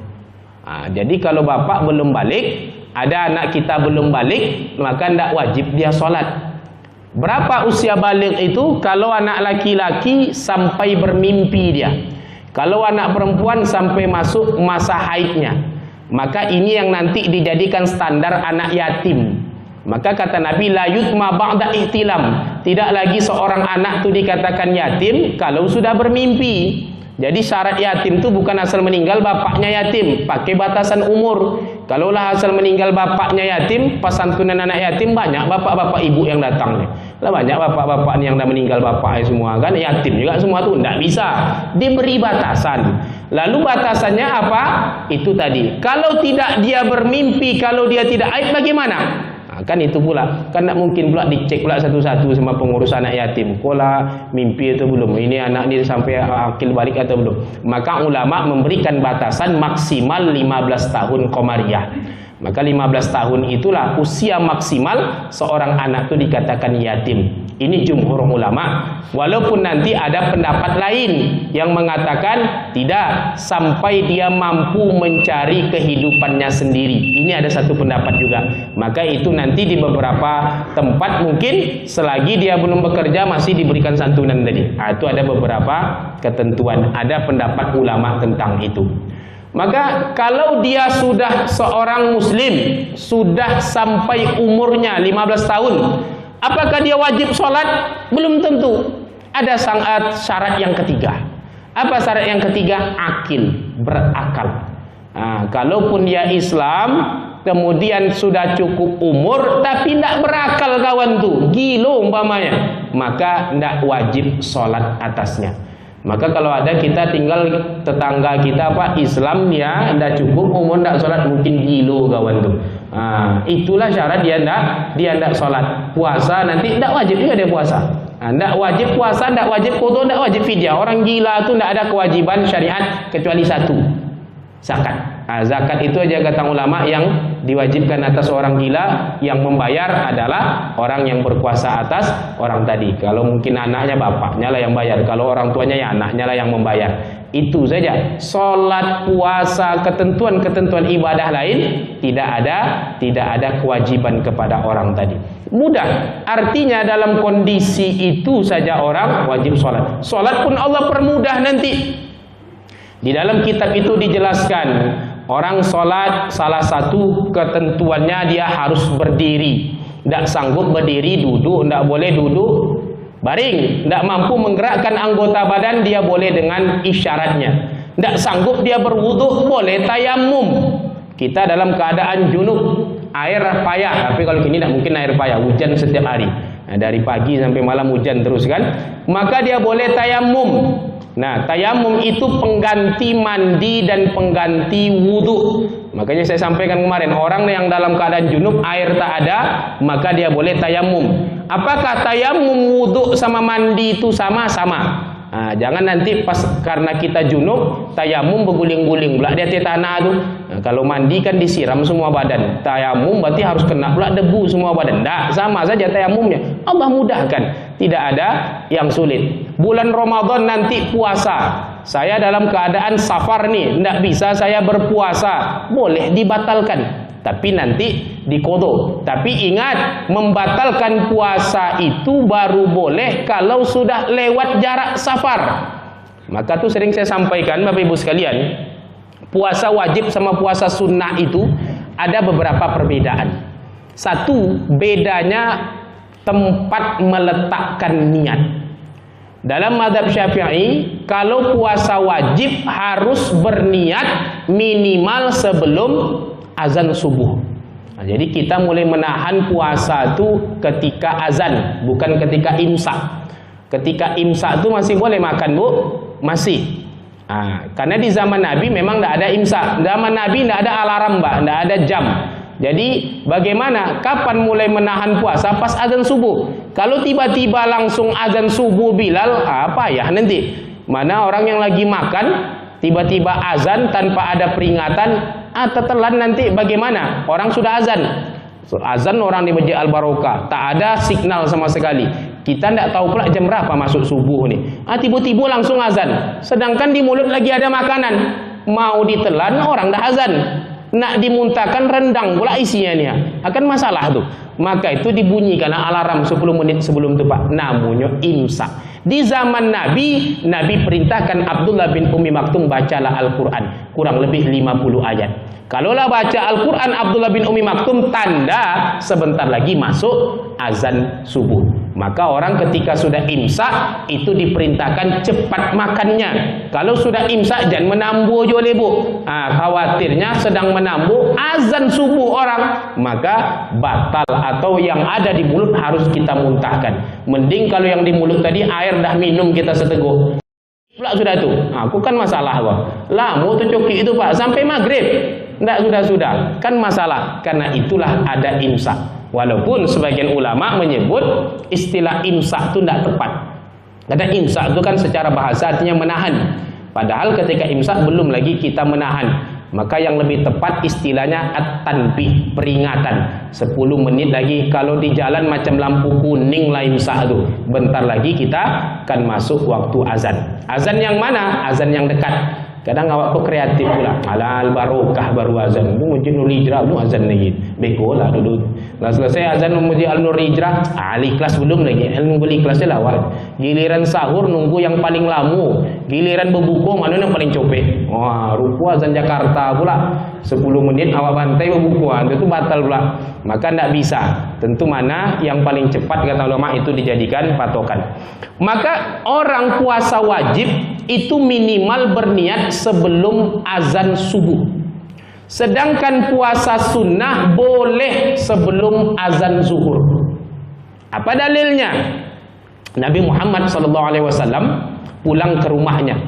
Jadi kalau bapak belum balik, ada anak kita belum balik, maka tidak wajib dia sholat. Berapa usia balik itu? Kalau anak laki-laki sampai bermimpi dia. Kalau anak perempuan sampai masuk masa haidnya. Maka ini yang nanti dijadikan standar anak yatim. Maka kata Nabi, la yutma ba'da ihtilam. Tidak lagi seorang anak itu dikatakan yatim kalau sudah bermimpi. Jadi syarat yatim itu bukan asal meninggal bapaknya yatim, pakai batasan umur. Kalaulah asal meninggal bapaknya yatim, pas santunan anak yatim banyak bapak-bapak ibu yang datang. Lah banyak bapak-bapak yang dah meninggal bapaknya semua kan yatim juga semua tuh, tidak bisa. Diberi batasan. Lalu batasannya apa? Itu tadi. Kalau tidak dia bermimpi, kalau dia tidak haid bagaimana? Kan itu pula. Kan tidak mungkin pula dicek pula satu-satu sama pengurus anak yatim. Kola mimpi itu belum. Ini anak dia sampai akil balik atau belum. Maka ulama memberikan batasan maksimal 15 tahun Qamariyah. Maka 15 tahun itulah usia maksimal seorang anak itu dikatakan yatim. Ini jumhur ulama. Walaupun nanti ada pendapat lain yang mengatakan tidak, sampai dia mampu mencari kehidupannya sendiri. Ini ada satu pendapat juga. Maka itu nanti di beberapa tempat mungkin selagi dia belum bekerja masih diberikan santunan tadi. Itu ada beberapa ketentuan. Ada pendapat ulama tentang itu. Maka kalau dia sudah seorang muslim, sudah sampai umurnya 15 tahun, apakah dia wajib sholat? Belum tentu. Ada syarat yang ketiga. Apa syarat yang ketiga? Akil, berakal. Kalaupun dia Islam, kemudian sudah cukup umur, tapi tidak berakal kawan tuh, gilo umpamanya, maka tidak wajib sholat atasnya. Maka kalau ada kita tinggal tetangga kita Islam ya tidak cukup umur tidak sholat, mungkin gilo kawan tuh. Itulah syarat dia tidak sholat. Puasa nanti tidak wajib juga dia puasa. Tidak wajib puasa, tidak wajib qadha, tidak wajib fidyah. Orang gila itu tidak ada kewajiban syariat kecuali satu, zakat. Zakat itu aja kata ulama yang diwajibkan atas orang gila, yang membayar adalah orang yang berkuasa atas orang tadi. Kalau mungkin anaknya, bapaknya lah yang bayar. Kalau orang tuanya ya anaknya lah yang membayar. Itu saja. Sholat, puasa, ketentuan-ketentuan ibadah lain tidak ada kewajiban kepada orang tadi. Mudah. Artinya dalam kondisi itu saja orang wajib sholat. Sholat pun Allah permudah nanti. Di dalam kitab itu dijelaskan, orang sholat salah satu ketentuannya dia harus berdiri. Tidak sanggup berdiri, duduk, tidak boleh duduk baring. Tidak mampu menggerakkan anggota badan, dia boleh dengan isyaratnya. Tidak sanggup dia berwudu, boleh tayamum. Kita dalam keadaan junub, air payah. Tapi kalau gini tidak mungkin air payah, hujan setiap hari. Dari pagi sampai malam hujan terus kan. Maka dia boleh tayamum. Nah, tayamum itu pengganti mandi dan pengganti wudu. Makanya saya sampaikan kemarin, orang yang dalam keadaan junub, air tak ada, maka dia boleh tayamum. Apakah tayamum, wudu sama mandi itu sama-sama? Jangan nanti pas karena kita junub, tayamum berguling-guling pula di atas tanah tu. Kalau mandi kan disiram semua badan. Tayamum berarti harus kena pula debu semua badan. Tak, sama saja tayamumnya. Allah mudahkan. Tidak ada yang sulit. Bulan Ramadan nanti puasa. Saya dalam keadaan safar nih, tidak bisa saya berpuasa. Boleh dibatalkan. Tapi nanti diqadha. Tapi ingat, membatalkan puasa itu baru boleh kalau sudah lewat jarak safar. Maka tuh sering saya sampaikan Bapak Ibu sekalian, puasa wajib sama puasa sunnah itu ada beberapa perbedaan. Satu, bedanya tempat meletakkan niat. Dalam mazhab Syafi'i, kalau puasa wajib harus berniat minimal sebelum azan subuh. Jadi kita mulai menahan puasa itu ketika azan, bukan ketika imsak. Ketika imsak itu masih boleh makan, Bu? Masih. Karena di zaman Nabi memang tidak ada imsak. Zaman Nabi tidak ada alarm, Mbak, tidak ada jam. Jadi bagaimana? Kapan mulai menahan puasa? Pas azan subuh. Kalau tiba-tiba langsung azan subuh Bilal, apa ya nanti? Mana orang yang lagi makan, tiba-tiba azan tanpa ada peringatan, tetelan nanti bagaimana? Orang sudah azan. Azan orang di Masjid Al-Barokah, tak ada signal sama sekali. Kita tidak tahu pula jam berapa masuk subuh nih. Tiba-tiba langsung azan. Sedangkan di mulut lagi ada makanan. Mau ditelan orang dah azan. Nak dimuntahkan rendang pula isinya nih. Akan masalah tuh. Maka itu dibunyikan alarm 10 menit sebelum itu Pak. Namanya imsak. Di zaman Nabi, Nabi perintahkan Abdullah bin Ummi Maktum bacalah Al-Quran. Kurang lebih 50 ayat. Kalaulah baca Al-Quran Abdullah bin Ummi Maktum, tanda sebentar lagi masuk azan subuh. Maka orang ketika sudah imsak itu diperintahkan cepat makannya. Kalau sudah imsak jangan menambu je Bu. Khawatirnya sedang menambu azan subuh orang, maka batal atau yang ada di mulut harus kita muntahkan. Mending kalau yang di mulut tadi air dah minum kita seteguk. Pula sudah tu. Aku kan masalah kok. Lama tu coki itu Pak sampai maghrib. Tidak sudah kan masalah. Karena itulah ada imsak. Walaupun sebagian ulama menyebut istilah imsak itu tidak tepat. Karena imsak itu kan secara bahasa artinya menahan. Padahal ketika imsak belum lagi kita menahan. Maka yang lebih tepat istilahnya at-tanbih, peringatan. 10 menit lagi, kalau di jalan macam lampu kuning lah imsak tu, bentar lagi kita akan masuk waktu azan. Azan yang mana? Azan yang dekat. Kadang awak tu kreatif pula. Alal barokah baru azan. Bu Masjid Nur Hijrah tu azan lagi. Beko lah dulu. Nah, selesai azan Masjid Al Nur Hijrah, ahli kelas belum lagi. Nunggu di kelasnya lah awak. Giliran sahur nunggu yang paling lama. Giliran berbuka mana yang paling copek. Wah, rupa azan Jakarta pula. 10 menit awak bantai berbuka. Itu batal pula. Maka tidak bisa. Tentu mana yang paling cepat kata ulama itu dijadikan patokan. Maka orang puasa wajib itu minimal berniat sebelum azan subuh. Sedangkan puasa sunnah boleh sebelum azan zuhur. Apa dalilnya? Nabi Muhammad SAW pulang ke rumahnya,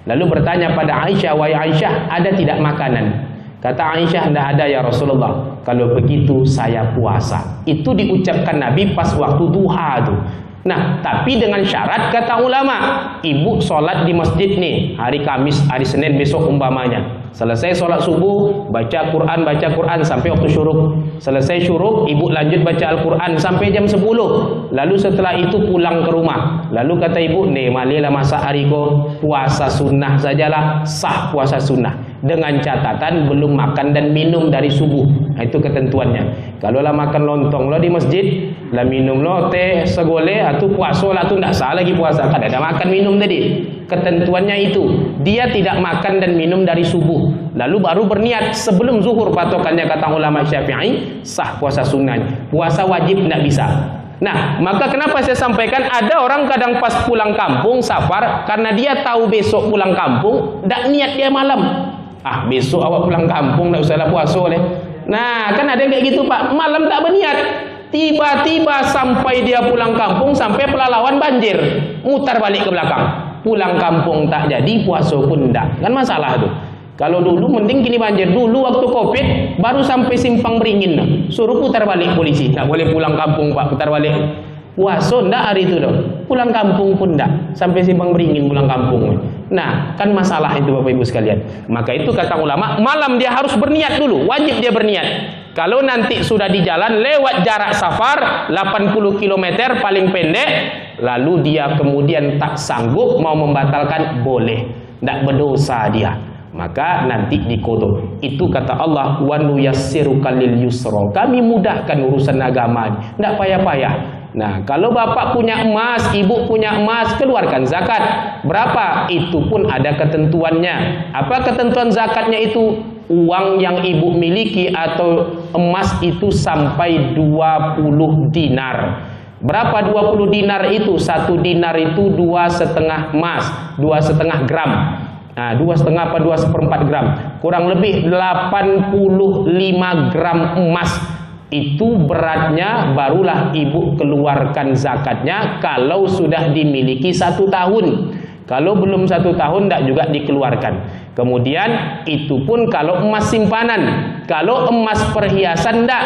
lalu bertanya pada Aisyah, "Wahai Aisyah, ada tidak makanan?" Kata Aisyah, "Tidak ada ya Rasulullah." "Kalau begitu saya puasa." Itu diucapkan Nabi pas waktu duha tu. Nah, tapi dengan syarat kata ulama, ibu solat di masjid nih hari Kamis, hari Senin besok umpamanya. Selesai solat subuh, baca Quran sampai waktu syuruk. Selesai syuruk, ibu lanjut baca Al-Quran sampai jam 10. Lalu setelah itu pulang ke rumah. Lalu kata ibu, "Nih, malilah masak hari ko, puasa sunnah sajalah, sah puasa sunnah. Dengan catatan belum makan dan minum dari subuh." Nah, itu ketentuannya. Kalau lah makan lontong lo di masjid, lah minum lo teh segole atau puasa lah tu tidak sah lagi puasa. Kan ada makan minum tadi. Ketentuannya itu, dia tidak makan dan minum dari subuh, lalu baru berniat sebelum zuhur, patokannya kata ulama Syafi'i, sah puasa sunnahnya. Puasa wajib tidak bisa. Nah, maka kenapa saya sampaikan, ada orang kadang pas pulang kampung safar, karena dia tahu besok pulang kampung, tak niat dia malam. Ah, besok awak pulang kampung tak usahlah puasa leh. Nah, kan ada yang kayak gitu Pak, malam tak berniat. Tiba-tiba sampai dia pulang kampung, sampai Pelalawan banjir, mutar balik ke belakang. Pulang kampung tak jadi, puasa pun tak. Kan masalah tu. Kalau dulu mending kini banjir. Dulu waktu Covid baru sampai Simpang Beringin, suruh putar balik polisi. Tak boleh pulang kampung Pak, putar balik. Puasa ndak hari itu dah. Pulang kampung pun ndak. Sampai Simpang Beringin pulang kampung. Nah, kan masalah itu Bapak Ibu sekalian. Maka itu kata ulama, malam dia harus berniat dulu, wajib dia berniat. Kalau nanti sudah di jalan lewat jarak safar 80 km paling pendek, lalu dia kemudian tak sanggup mau membatalkan, boleh, tidak berdosa dia. Maka nanti dikodok. Itu kata Allah, wa nuyassiruka lil yusra. Kami mudahkan urusan agama, tidak payah-payah. Nah, kalau bapak punya emas, ibu punya emas, keluarkan zakat. Berapa? Itu pun ada ketentuannya. Apa ketentuan zakatnya itu? Uang yang ibu miliki atau emas itu sampai 20 dinar. Berapa 20 dinar itu? 1 dinar itu 2,5 emas, 2,5 gram. Nah, 2,5 apa 2/4 gram? Kurang lebih 85 gram emas. Itu beratnya, barulah ibu keluarkan zakatnya kalau sudah dimiliki 1 tahun. Kalau belum 1 tahun tidak juga dikeluarkan. Kemudian itu pun kalau emas simpanan. Kalau emas perhiasan tidak.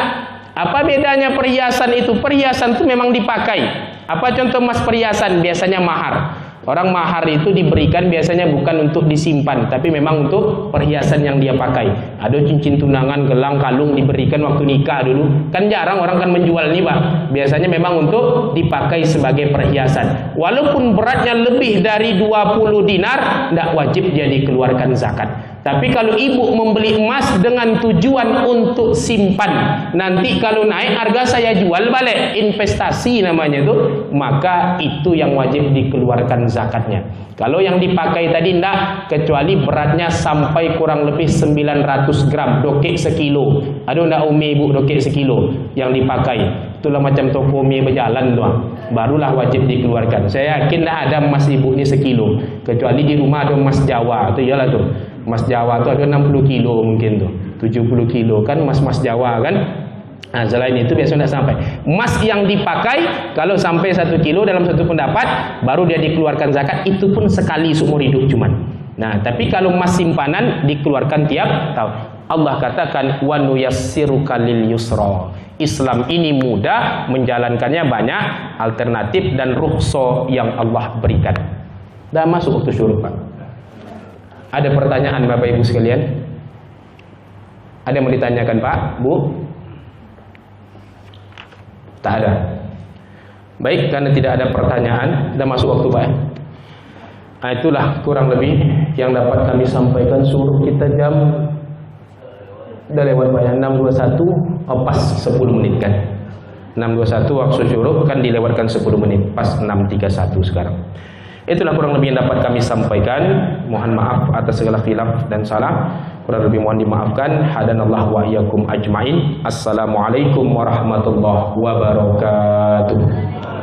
Apa bedanya perhiasan itu? Perhiasan itu memang dipakai. Apa contoh emas perhiasan? Biasanya mahar. Orang mahar itu diberikan biasanya bukan untuk disimpan, tapi memang untuk perhiasan yang dia pakai. Ada cincin tunangan, gelang, kalung diberikan waktu nikah dulu. Kan jarang orang kan menjual ini Pak. Biasanya memang untuk dipakai sebagai perhiasan. Walaupun beratnya lebih dari 20 dinar, tidak wajib dia dikeluarkan zakat. Tapi kalau ibu membeli emas dengan tujuan untuk simpan, nanti kalau naik harga saya jual balik, investasi namanya itu, maka itu yang wajib dikeluarkan zakatnya. Kalau yang dipakai tadi tidak, kecuali beratnya sampai kurang lebih 900 gram, dokek sekilo. Ada tidak umi ibu dokek sekilo yang dipakai? Itulah macam toko mie berjalan tu, barulah wajib dikeluarkan. Saya yakin tidak ada emas ibu ni sekilo, kecuali di rumah ada emas Jawa tu, iyalah tu. Emas Jawa tu ada 60 kilo mungkin tu, 70 kilo kan emas Jawa kan. Nah, selain itu biasanya tidak sampai. Emas yang dipakai kalau sampai 1 kilo dalam satu pendapat baru dia dikeluarkan zakat, itu pun sekali seumur hidup cuman. Nah, tapi kalau emas simpanan dikeluarkan tiap tahun. Allah katakan wa nuyassiruka lil yusra. Islam ini mudah, menjalankannya banyak alternatif dan rukhsah yang Allah berikan. Dah masuk waktu syuruk Pak. Ada pertanyaan Bapak Ibu sekalian? Ada yang mau ditanyakan Pak, Bu? Tak ada. Baik, karena tidak ada pertanyaan, sudah masuk waktu Pak. Nah, itulah kurang lebih yang dapat kami sampaikan. Suruh kita jam udah lewat Pak ya, 6.21, pas 10 menit kan. 6.21 waktu syuruk kan dilewatkan 10 menit, pas 6.31 sekarang. Itulah kurang lebih yang dapat kami sampaikan. Mohon maaf atas segala khilaf dan salah. Kurang lebih mohon dimaafkan. Hadanallahu wa iyyakum ajmain. Assalamualaikum warahmatullahi wabarakatuh.